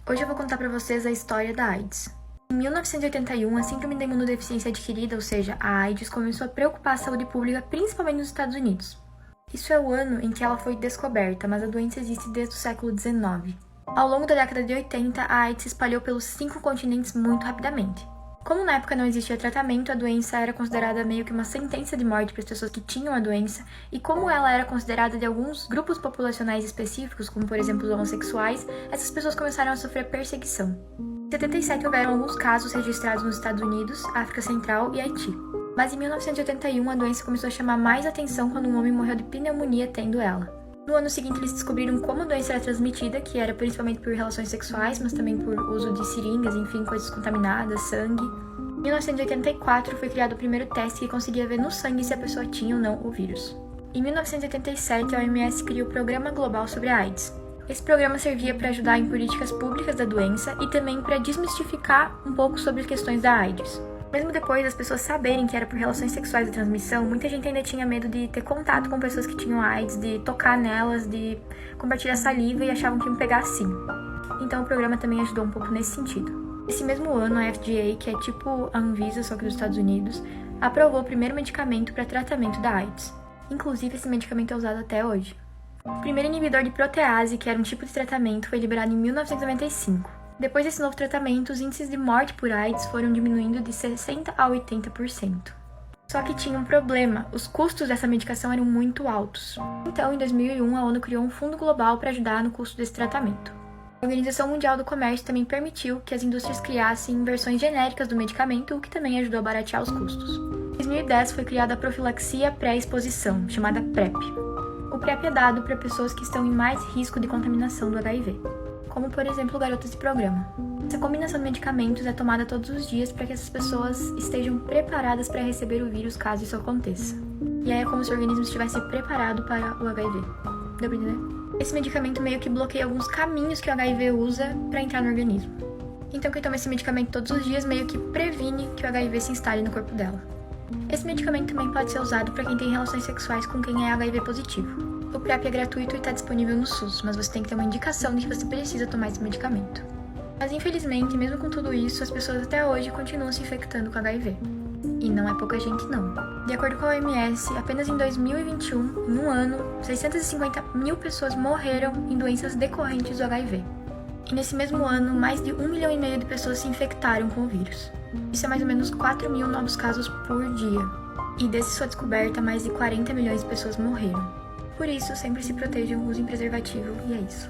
Hoje eu vou contar pra vocês a história da AIDS. Em 1981, a síndrome da imunodeficiência adquirida, ou seja, a AIDS, começou a preocupar a saúde pública, principalmente nos Estados Unidos. Isso é o ano em que ela foi descoberta, mas a doença existe desde o século XIX. Ao longo da década de 80, a AIDS se espalhou pelos 5 continentes muito rapidamente. Como na época não existia tratamento, a doença era considerada meio que uma sentença de morte para as pessoas que tinham a doença, e como ela era considerada de alguns grupos populacionais específicos, como por exemplo os homossexuais, essas pessoas começaram a sofrer perseguição. Em 77 houveram alguns casos registrados nos Estados Unidos, África Central e Haiti. Mas em 1981 a doença começou a chamar mais atenção quando um homem morreu de pneumonia tendo ela. No ano seguinte eles descobriram como a doença era transmitida, que era principalmente por relações sexuais, mas também por uso de seringas, enfim, coisas contaminadas, sangue. Em 1984 foi criado o primeiro teste que conseguia ver no sangue se a pessoa tinha ou não o vírus. Em 1987 a OMS criou o Programa Global sobre a AIDS. Esse programa servia para ajudar em políticas públicas da doença e também para desmistificar um pouco sobre as questões da AIDS. Mesmo depois das pessoas saberem que era por relações sexuais de transmissão, muita gente ainda tinha medo de ter contato com pessoas que tinham AIDS, de tocar nelas, de compartilhar saliva e achavam que iam pegar assim. Então o programa também ajudou um pouco nesse sentido. Esse mesmo ano, a FDA, que é tipo a Anvisa, só que dos Estados Unidos, aprovou o primeiro medicamento para tratamento da AIDS. Inclusive, esse medicamento é usado até hoje. O primeiro inibidor de protease, que era um tipo de tratamento, foi liberado em 1995. Depois desse novo tratamento, os índices de morte por AIDS foram diminuindo de 60% a 80%. Só que tinha um problema, os custos dessa medicação eram muito altos. Então, em 2001, a ONU criou um fundo global para ajudar no custo desse tratamento. A Organização Mundial do Comércio também permitiu que as indústrias criassem versões genéricas do medicamento, o que também ajudou a baratear os custos. Em 2010 foi criada a profilaxia pré-exposição, chamada PrEP. O PrEP é dado para pessoas que estão em mais risco de contaminação do HIV, como por exemplo garotas de programa. Essa combinação de medicamentos é tomada todos os dias para que essas pessoas estejam preparadas para receber o vírus caso isso aconteça. E aí é como se o organismo estivesse preparado para o HIV. Deu pra entender? Esse medicamento meio que bloqueia alguns caminhos que o HIV usa para entrar no organismo. Então quem toma esse medicamento todos os dias meio que previne que o HIV se instale no corpo dela. Esse medicamento também pode ser usado para quem tem relações sexuais com quem é HIV positivo. O PrEP é gratuito e está disponível no SUS, mas você tem que ter uma indicação de que você precisa tomar esse medicamento. Mas infelizmente, mesmo com tudo isso, as pessoas até hoje continuam se infectando com HIV. E não é pouca gente não. De acordo com a OMS, apenas em 2021, em um ano, 650 mil pessoas morreram em doenças decorrentes do HIV. E nesse mesmo ano, mais de 1,5 milhão de pessoas se infectaram com o vírus. Isso é mais ou menos 4 mil novos casos por dia. E desde sua descoberta, mais de 40 milhões de pessoas morreram. Por isso, sempre se protejam, usem preservativo e é isso.